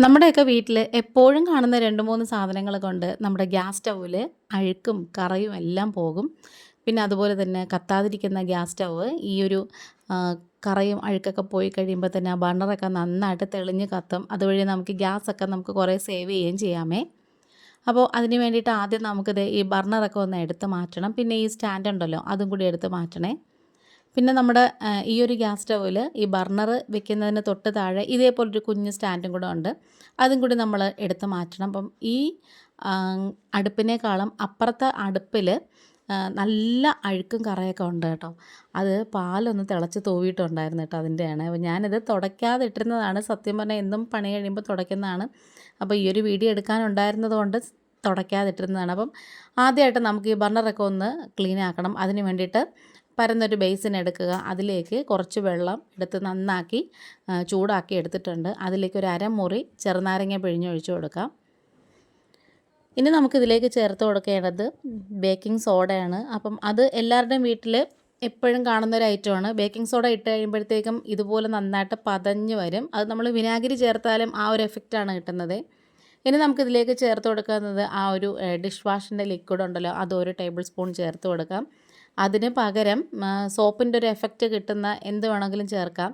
നമ്മുടെയൊക്കെ വീട്ടിൽ എപ്പോഴും കാണുന്ന 2, 3 സാധനങ്ങൾ കൊണ്ട് നമ്മുടെ ഗ്യാസ് സ്റ്റൗവിൽ അഴുക്കും കറയും എല്ലാം പോകും. പിന്നെ അതുപോലെ തന്നെ കത്താതിരിക്കുന്ന ഗ്യാസ് സ്റ്റൗവ് ഈ ഒരു ആ, കറയും അഴുക്കൊക്കെ പോയി കഴിയുമ്പോൾ തന്നെ ആ ബർണറൊക്കെ നന്നായിട്ട് തെളിഞ്ഞ് കത്തും. അതുവഴി നമുക്ക് ഗ്യാസൊക്കെ നമുക്ക് കുറേ സേവ് ചെയ്യുകയും ചെയ്യാമേ. അപ്പോൾ അതിന് വേണ്ടിയിട്ട് ആദ്യം നമുക്കിത് ഈ ബർണറൊക്കെ ഒന്ന് എടുത്ത് മാറ്റണം. പിന്നെ ഈ സ്റ്റാൻഡ് ഉണ്ടല്ലോ അതും കൂടി എടുത്ത് മാറ്റണേ. പിന്നെ നമ്മുടെ ഈ ഒരു ഗ്യാസ് സ്റ്റൗവിൽ ഈ ബർണർ വെക്കുന്നതിന് തൊട്ട് താഴെ ഇതേപോലൊരു കുഞ്ഞ് സ്റ്റാൻഡും കൂടെ ഉണ്ട്. അതും കൂടി നമ്മൾ എടുത്ത് മാറ്റണം. അപ്പം ഈ ആ, അടുപ്പിനേക്കാളും അപ്പുറത്തെ അടുപ്പിൽ നല്ല അഴുക്കും കറയൊക്കെ ഉണ്ട് കേട്ടോ. അത് പാലൊന്ന് തിളച്ച് തൂവിയിട്ടുണ്ടായിരുന്നു കേട്ടോ, അതിൻ്റെയാണ്. അപ്പോൾ ഞാനിത് തുടയ്ക്കാതെ ഇട്ടിരുന്നതാണ്. സത്യം പറഞ്ഞാൽ എന്നും പണി കഴിയുമ്പോൾ തുടയ്ക്കുന്നതാണ്. അപ്പോൾ ഈ ഒരു വീഡിയോ എടുക്കാനുണ്ടായിരുന്നത് കൊണ്ട് തുടയ്ക്കാതെ ഇട്ടിരുന്നതാണ്. അപ്പം ആദ്യമായിട്ട് നമുക്ക് ഈ ബർണറൊക്കെ ഒന്ന് ക്ലീൻ ആക്കണം. അതിന് വേണ്ടിയിട്ട് പരന്നൊരു ബേസിൻ എടുക്കുക. അതിലേക്ക് കുറച്ച് വെള്ളം എടുത്ത് നന്നാക്കി ചൂടാക്കി എടുത്തിട്ടുണ്ട്. അതിലേക്ക് ഒരു അരമുറി ചെറുനാരങ്ങ പിഴിഞ്ഞൊഴിച്ച് കൊടുക്കാം. ഇനി നമുക്കിതിലേക്ക് ചേർത്ത് കൊടുക്കേണ്ടത് ബേക്കിംഗ് സോഡയാണ്. അപ്പം അത് എല്ലാവരുടെയും വീട്ടിൽ എപ്പോഴും കാണുന്നൊരു ഐറ്റമാണ്. ബേക്കിംഗ് സോഡ ഇട്ട് കഴിയുമ്പോഴത്തേക്കും ഇതുപോലെ നന്നായിട്ട് പതഞ്ഞ് വരും. അത് നമ്മൾ വിനാഗിരി ചേർത്താലും ആ ഒരു എഫക്റ്റാണ് കിട്ടുന്നത്. ഇനി നമുക്കിതിലേക്ക് ചേർത്ത് കൊടുക്കുന്നത് ആ ഒരു ഡിഷ് വാഷിൻ്റെ ലിക്വിഡ് ഉണ്ടല്ലോ, അത് 1 ടേബിൾ സ്പൂൺ ചേർത്ത് കൊടുക്കാം. അതിന് പകരം സോപ്പിൻ്റെ ഒരു എഫക്റ്റ് കിട്ടുന്ന എന്ത് വേണമെങ്കിലും ചേർക്കാം.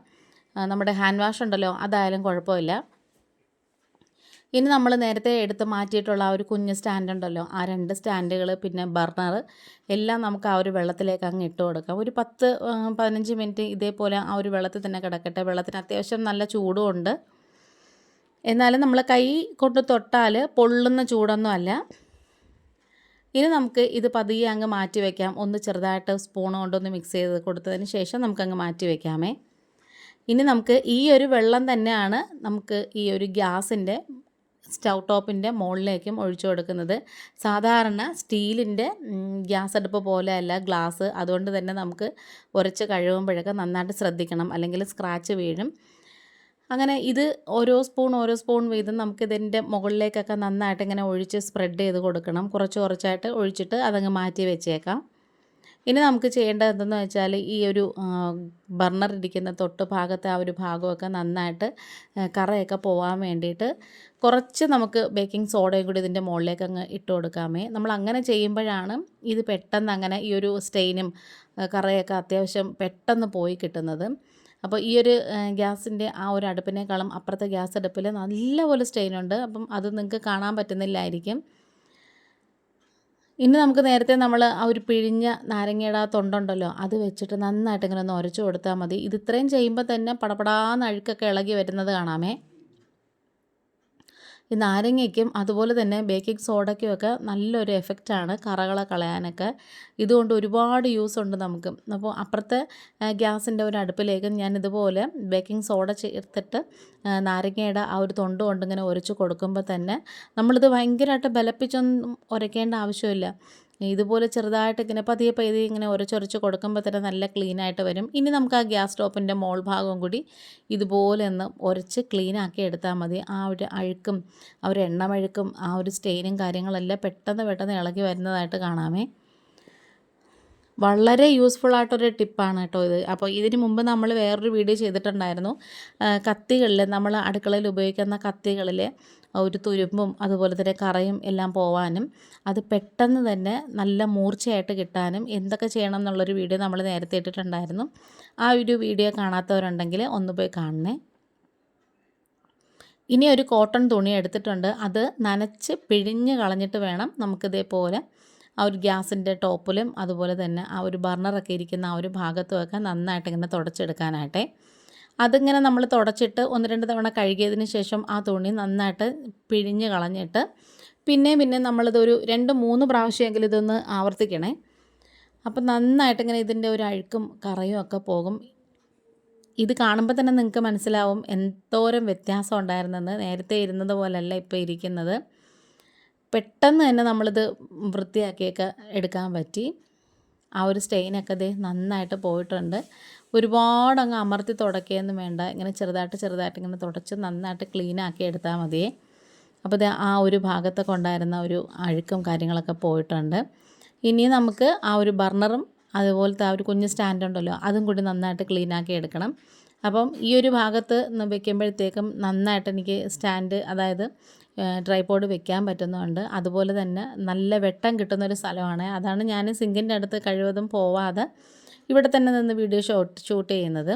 നമ്മുടെ ഹാൻഡ് വാഷ് ഉണ്ടല്ലോ, അതായാലും കുഴപ്പമില്ല. ഇനി നമ്മൾ നേരത്തെ എടുത്ത് മാറ്റിയിട്ടുള്ള ആ ഒരു കുഞ്ഞ് സ്റ്റാൻഡ് ഉണ്ടല്ലോ, ആ 2 സ്റ്റാൻഡുകൾ പിന്നെ ബർണർ എല്ലാം നമുക്ക് ആ ഒരു വെള്ളത്തിലേക്ക് അങ്ങ് ഇട്ട് കൊടുക്കാം. ഒരു 10-15 മിനിറ്റ് ഇതേപോലെ ആ ഒരു വെള്ളത്തിൽ തന്നെ കിടക്കട്ടെ. വെള്ളത്തിന് അത്യാവശ്യം നല്ല ചൂടും ഉണ്ട്. എന്നാലും നമ്മൾ കൈ കൊണ്ട് തൊട്ടാൽ പൊള്ളുന്ന ചൂടൊന്നും അല്ല. ഇനി നമുക്ക് ഇത് പതിയെ അങ്ങ് മാറ്റി വയ്ക്കാം. ഒന്ന് ചെറുതായിട്ട് സ്പൂൺ കൊണ്ടൊന്ന് മിക്സ് ചെയ്ത് കൊടുത്തതിന് ശേഷം നമുക്കങ്ങ് മാറ്റി വയ്ക്കാമേ. ഇനി നമുക്ക് ഈ ഒരു വെള്ളം തന്നെയാണ് നമുക്ക് ഈ ഒരു ഗ്യാസിൻ്റെ സ്റ്റൗ ടോപ്പിൻ്റെ മുകളിലേക്കും ഒഴിച്ചു കൊടുക്കുന്നത്. സാധാരണ സ്റ്റീലിൻ്റെ ഗ്യാസ് അടുപ്പ് പോലെയല്ല ഗ്ലാസ്. അതുകൊണ്ട് തന്നെ നമുക്ക് ഉരച്ച് കഴുകുമ്പോഴൊക്കെ നന്നായിട്ട് ശ്രദ്ധിക്കണം, അല്ലെങ്കിൽ സ്ക്രാച്ച് വീഴും. അങ്ങനെ ഇത് ഓരോ സ്പൂൺ വീതം നമുക്കിതിൻ്റെ മുകളിലേക്കൊക്കെ നന്നായിട്ട് ഇങ്ങനെ ഒഴിച്ച് സ്പ്രെഡ് ചെയ്ത് കൊടുക്കണം. കുറച്ച് കുറച്ചായിട്ട് ഒഴിച്ചിട്ട് അതങ്ങ് മാറ്റി വെച്ചേക്കാം. ഇനി നമുക്ക് ചെയ്യേണ്ടത് എന്തെന്ന് വെച്ചാൽ ഈ ഒരു ബർണർ ഇരിക്കുന്ന തൊട്ട് ഭാഗത്തെ ആ ഒരു ഭാഗമൊക്കെ നന്നായിട്ട് കറയൊക്കെ പോകാൻ വേണ്ടിയിട്ട് കുറച്ച് നമുക്ക് ബേക്കിംഗ് സോഡയും കൂടി ഇതിൻ്റെ മുകളിലേക്ക് അങ്ങ് ഇട്ട് കൊടുക്കാമേ. നമ്മൾ അങ്ങനെ ചെയ്യുമ്പോഴാണ് ഇത് പെട്ടെന്ന് അങ്ങനെ ഈ ഒരു സ്റ്റെയിനും കറയൊക്കെ അത്യാവശ്യം പെട്ടെന്ന് പോയി കിട്ടുന്നത്. അപ്പോൾ ഈ ഒരു ഗ്യാസിൻ്റെ ആ ഒരു അടുപ്പിനേക്കാളും അപ്പുറത്തെ ഗ്യാസ് അടുപ്പിൽ നല്ലപോലെ സ്റ്റെയിനുണ്ട്. അപ്പം അത് നിങ്ങൾക്ക് കാണാൻ പറ്റുന്നില്ലായിരിക്കും. ഇനി നമുക്ക് നേരത്തെ നമ്മൾ ആ ഒരു പിഴിഞ്ഞ നാരങ്ങയുടെ ആ തൊണ്ടുണ്ടല്ലോ, അത് വെച്ചിട്ട് നന്നായിട്ട് ഇങ്ങനെ ഒന്ന് ഉരച്ച് കൊടുത്താൽ മതി. ഇത് ഇത്രയും ചെയ്യുമ്പോൾ തന്നെ പടപടാന്ന് അഴുക്കൊക്കെ ഇളകി വരുന്നത് കാണാമേ. ഈ നാരങ്ങയ്ക്കും അതുപോലെ തന്നെ ബേക്കിംഗ് സോഡയ്ക്കും ഒക്കെ നല്ലൊരു എഫക്റ്റാണ് കറകളെ കളയാനൊക്കെ. ഇതുകൊണ്ട് ഒരുപാട് യൂസ് ഉണ്ട് നമുക്ക്. അപ്പോൾ അപ്പുറത്തെ ഗ്യാസിൻ്റെ ഒരു അടുപ്പിലേക്ക് ഞാൻ ഇതുപോലെ ബേക്കിംഗ് സോഡ ചേർത്തിട്ട് നാരങ്ങയുടെ ആ ഒരു തൊണ്ട് കൊണ്ട് ഇങ്ങനെ ഉരച്ച് കൊടുക്കുമ്പോൾ തന്നെ നമ്മളിത് ഭയങ്കരമായിട്ട് ബലപ്പിച്ചൊന്നും ഉരയ്ക്കേണ്ട ആവശ്യമില്ല. ഇതുപോലെ ചെറുതായിട്ട് ഇങ്ങനെ പതിയെ പതിയെ ഇങ്ങനെ ഉരച്ചൊരച്ച് കൊടുക്കുമ്പോൾ തന്നെ നല്ല ക്ലീനായിട്ട് വരും. ഇനി നമുക്ക് ആ ഗ്യാസ് സ്റ്റോപ്പിൻ്റെ മോൾ ഭാഗവും കൂടി ഇതുപോലെ ഒന്ന് ഉരച്ച് ക്ലീനാക്കി എടുത്താൽ മതി. ആ ഒരു അഴുക്കും ആ ഒരു എണ്ണമഴുക്കും ആ ഒരു സ്റ്റെയിനും കാര്യങ്ങളെല്ലാം പെട്ടെന്ന് ഇളകി വരുന്നതായിട്ട് കാണാമേ. വളരെ യൂസ്ഫുൾ ആയിട്ടൊരു ടിപ്പാണ് കേട്ടോ ഇത്. അപ്പോൾ ഇതിന് മുമ്പ് നമ്മൾ വേറൊരു വീഡിയോ ചെയ്തിട്ടുണ്ടായിരുന്നു. കത്തികളിൽ നമ്മൾ അടുക്കളയിൽ ഉപയോഗിക്കുന്ന കത്തികളിൽ ഒരു തുരുമ്പും അതുപോലെ തന്നെ കറയും എല്ലാം പോവാനും അത് പെട്ടെന്ന് തന്നെ നല്ല മൂർച്ചയായിട്ട് കിട്ടാനും എന്തൊക്കെ ചെയ്യണം എന്നുള്ളൊരു വീഡിയോ നമ്മൾ നേരത്തെ ഇട്ടിട്ടുണ്ടായിരുന്നു. ആ ഒരു വീഡിയോ കാണാത്തവരുണ്ടെങ്കിൽ ഒന്ന് പോയി കാണണേ. ഇനി ഒരു കോട്ടൺ തുണി എടുത്തിട്ടുണ്ട്. അത് നനച്ച് പിഴിഞ്ഞ് കളഞ്ഞിട്ട് വേണം നമുക്കിതേപോലെ ആ ഒരു ഗ്യാസിൻ്റെ ടോപ്പിലും അതുപോലെ തന്നെ ആ ഒരു ബർണറൊക്കെ ഇരിക്കുന്ന ആ ഒരു ഭാഗത്തുമൊക്കെ നന്നായിട്ട് ഇങ്ങനെ തുടച്ചെടുക്കാനായിട്ടേ. അതിങ്ങനെ നമ്മൾ തുടച്ചിട്ട് 1-2 തവണ കഴുകിയതിന് ശേഷം ആ തുണി നന്നായിട്ട് പിഴിഞ്ഞ് കളഞ്ഞിട്ട് പിന്നെ നമ്മളിതൊരു 2-3 പ്രാവശ്യമെങ്കിലും ഇതൊന്ന് ആവർത്തിക്കണേ. അപ്പം നന്നായിട്ട് ഇങ്ങനെ ഇതിൻ്റെ ഒരു അഴുക്കും കറയും ഒക്കെ പോകും. ഇത് കാണുമ്പോൾ തന്നെ നിങ്ങൾക്ക് മനസ്സിലാവും എന്തോരം വ്യത്യാസം ഉണ്ടായിരുന്നെന്ന്. നേരത്തെ ഇരുന്നത് പോലല്ല ഇപ്പോൾ ഇരിക്കുന്നത്. പെട്ടെന്ന് തന്നെ നമ്മളിത് വൃത്തിയാക്കിയൊക്കെ എടുക്കാൻ പറ്റി. ആ ഒരു സ്റ്റെയിനൊക്കെ ദേ നന്നായിട്ട് പോയിട്ടുണ്ട്. ഒരുപാട് അങ്ങ് അമർത്തി തുടയ്ക്കുകയൊന്നും വേണ്ട. ഇങ്ങനെ ചെറുതായിട്ട് ഇങ്ങനെ തുടച്ച് നന്നായിട്ട് ക്ലീനാക്കി എടുത്താൽ മതിയേ. അപ്പോൾ ഇത് ആ ഒരു ഭാഗത്തൊക്കെ ഉണ്ടായിരുന്ന ഒരു അഴുക്കും കാര്യങ്ങളൊക്കെ പോയിട്ടുണ്ട്. ഇനി നമുക്ക് ആ ഒരു ബർണറും അതുപോലത്തെ ആ ഒരു കുഞ്ഞ് സ്റ്റാൻഡ് ഉണ്ടല്ലോ അതും കൂടി നന്നായിട്ട് ക്ലീനാക്കി എടുക്കണം. അപ്പം ഈ ഒരു ഭാഗത്ത് വെക്കുമ്പോഴത്തേക്കും നന്നായിട്ട് എനിക്ക് സ്റ്റാൻഡ് അതായത് ട്രൈപോഡ് വെക്കാൻ പറ്റുന്നുണ്ട്. അതുപോലെ തന്നെ നല്ല വെട്ടം കിട്ടുന്നൊരു സ്ഥലമാണ്. അതാണ് ഞാൻ സിങ്കിൻ്റെ അടുത്ത് കഴിവതും പോവാതെ ഇവിടെ തന്നെ നിന്ന് വീഡിയോ ഷൂട്ട് ചെയ്യുന്നത്.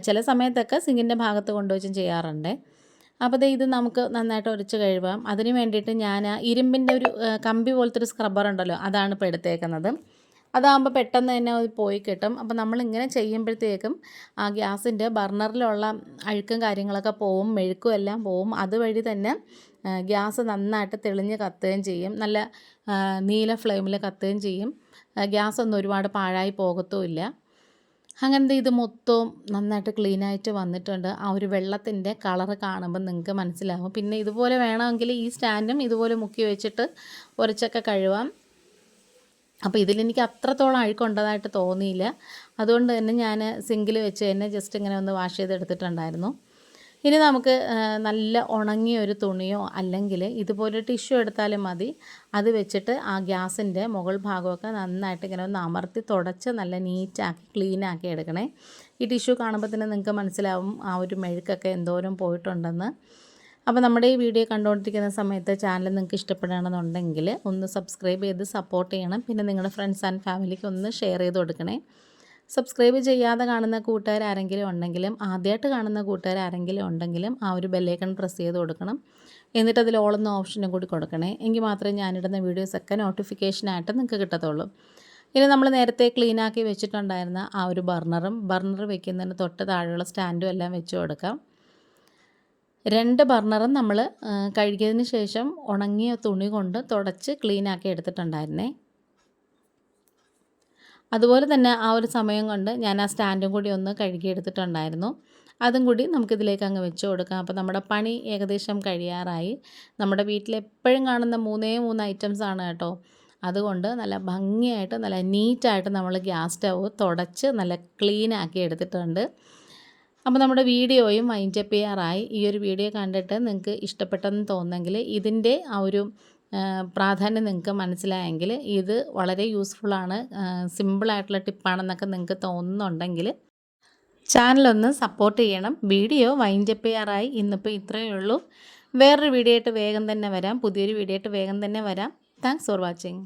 ചില സമയത്തൊക്കെ സിങ്കിൻ്റെ ഭാഗത്ത് കൊണ്ടുവച്ചും ചെയ്യാറുണ്ട്. അപ്പോൾ ഇത് നമുക്ക് നന്നായിട്ട് ഉരച്ച് കഴുകാം. അതിന് വേണ്ടിയിട്ട് ഞാൻ ഇരുമ്പിൻ്റെ ഒരു കമ്പി പോലത്തെ ഒരു സ്ക്രബ്ബർ ഉണ്ടല്ലോ അതാണ് ഇപ്പോൾ എടുത്തേക്കുന്നത്. അതാകുമ്പോൾ പെട്ടെന്ന് തന്നെ അത് പോയി കിട്ടും. അപ്പോൾ നമ്മളിങ്ങനെ ചെയ്യുമ്പോഴത്തേക്കും ആ ഗ്യാസിൻ്റെ ബർണറിലുള്ള അഴുക്കും കാര്യങ്ങളൊക്കെ പോവും, മെഴുക്കും എല്ലാം പോവും. അതുവഴി തന്നെ ഗ്യാസ് നന്നായിട്ട് തെളിഞ്ഞ് കത്തുകയും ചെയ്യും. നല്ല നീല ഫ്ലെയിമിൽ കത്തുകയും ചെയ്യും. ഗ്യാസൊന്നും ഒരുപാട് പാഴായി പോകത്തുമില്ല. അങ്ങനത്തെ ഇത് മൊത്തവും നന്നായിട്ട് ക്ലീനായിട്ട് വന്നിട്ടുണ്ട്. ആ ഒരു വെള്ളത്തിൻ്റെ കളറ് കാണുമ്പോൾ നിങ്ങൾക്ക് മനസ്സിലാവും. പിന്നെ ഇതുപോലെ വേണമെങ്കിൽ ഈ സ്റ്റാൻഡും ഇതുപോലെ മുക്കി വെച്ചിട്ട് ഉരച്ചൊക്കെ കഴുകാം. അപ്പോൾ ഇതിലെനിക്ക് അത്രത്തോളം അഴുക്കുണ്ടതായിട്ട് തോന്നിയില്ല. അതുകൊണ്ട് തന്നെ ഞാൻ സിങ്കിൽ വെച്ച് തന്നെ ജസ്റ്റ് ഇങ്ങനെ ഒന്ന് വാഷ് ചെയ്തെടുത്തിട്ടുണ്ടായിരുന്നു. ഇനി നമുക്ക് നല്ല ഉണങ്ങിയ ഒരു തുണിയോ അല്ലെങ്കിൽ ഇതുപോലെ ടിഷ്യൂ എടുത്താലും മതി. അത് വെച്ചിട്ട് ആ ഗ്യാസിൻ്റെ മുകൾ ഭാഗമൊക്കെ നന്നായിട്ട് ഇങ്ങനെ ഒന്ന് അമർത്തി തുടച്ച് നല്ല നീറ്റാക്കി ക്ലീനാക്കി എടുക്കണേ. ഈ ടിഷ്യൂ കാണുമ്പോൾ തന്നെ നിങ്ങൾക്ക് മനസ്സിലാവും ആ ഒരു മെഴുക്കൊക്കെ എന്തോരം പോയിട്ടുണ്ടെന്ന്. അപ്പോൾ നമ്മുടെ ഈ വീഡിയോ കണ്ടുകൊണ്ടിരിക്കുന്ന സമയത്ത് ചാനൽ നിങ്ങൾക്ക് ഇഷ്ടപ്പെടുകയാണെന്നുണ്ടെങ്കിൽ ഒന്ന് സബ്സ്ക്രൈബ് ചെയ്ത് സപ്പോർട്ട് ചെയ്യണം. പിന്നെ നിങ്ങളുടെ ഫ്രണ്ട്സ് ആൻഡ് ഫാമിലിക്ക് ഒന്ന് ഷെയർ ചെയ്ത് കൊടുക്കണേ. സബ്സ്ക്രൈബ് ചെയ്യാതെ കാണുന്ന കൂട്ടുകാരാരെങ്കിലും ഉണ്ടെങ്കിലും ആദ്യമായിട്ട് കാണുന്ന കൂട്ടുകാരാരെങ്കിലും ഉണ്ടെങ്കിലും ആ ഒരു ബെല്ലൈക്കൺ പ്രസ് ചെയ്ത് കൊടുക്കണം. എന്നിട്ട് അതിൽ ഓൾ എന്ന ഓപ്ഷനും കൂടി കൊടുക്കണേ. എങ്കിൽ മാത്രമേ ഞാനിടുന്ന വീഡിയോസൊക്കെ നോട്ടിഫിക്കേഷനായിട്ട് നിങ്ങൾക്ക് കിട്ടത്തുള്ളൂ. ഇനി നമ്മൾ നേരത്തെ ക്ലീനാക്കി വെച്ചിട്ടുണ്ടായിരുന്ന ആ ഒരു ബർണർ വെക്കുന്നതിന് തൊട്ട് താഴെയുള്ള സ്റ്റാൻഡും എല്ലാം വെച്ച് കൊടുക്കാം. 2 ബർണറും നമ്മൾ കഴുകിയതിന് ശേഷം ഉണങ്ങിയ തുണി കൊണ്ട് തുടച്ച് ക്ലീനാക്കി എടുത്തിട്ടുണ്ടായിരുന്നേ. അതുപോലെ തന്നെ ആ ഒരു സമയം കൊണ്ട് ഞാൻ ആ സ്റ്റാൻഡും കൂടി ഒന്ന് കഴുകിയെടുത്തിട്ടുണ്ടായിരുന്നു. അതും കൂടി നമുക്കിതിലേക്ക് അങ്ങ് വെച്ച് കൊടുക്കാം. അപ്പോൾ നമ്മുടെ പണി ഏകദേശം കഴിയാറായി. നമ്മുടെ വീട്ടിൽ എപ്പോഴും കാണുന്ന 3 ഐറ്റംസാണ് കേട്ടോ. അതുകൊണ്ട് നല്ല ഭംഗിയായിട്ട് നല്ല നീറ്റായിട്ട് നമ്മൾ ഗ്യാസ് സ്റ്റവ് തുടച്ച് നല്ല ക്ലീനാക്കി എടുത്തിട്ടുണ്ട്. അപ്പോൾ നമ്മുടെ വീഡിയോയും വൈൻഡപ്പ് ചെയ്യാറായി. ഈ ഒരു വീഡിയോ കണ്ടിട്ട് നിങ്ങൾക്ക് ഇഷ്ടപ്പെട്ടെന്ന് തോന്നുന്നെങ്കിൽ ഇതിൻ്റെ ആ ഒരു പ്രാധാന്യം നിങ്ങൾക്ക് മനസ്സിലായെങ്കിൽ ഇത് വളരെ യൂസ്ഫുള്ളാണ്, സിമ്പിളായിട്ടുള്ള ടിപ്പാണെന്നൊക്കെ നിങ്ങൾക്ക് തോന്നുന്നുണ്ടെങ്കിൽ ചാനലൊന്ന് സപ്പോർട്ട് ചെയ്യണം. വീഡിയോ വൈൻഡപ്പ് ചെയ്യാറായി. ഇന്നിപ്പോൾ ഇത്രയേ ഉള്ളൂ. വേറൊരു വീഡിയോ ആയിട്ട് വേഗം തന്നെ വരാം. പുതിയൊരു വീഡിയോ ആയിട്ട് വേഗം തന്നെ വരാം. Thanks for watching.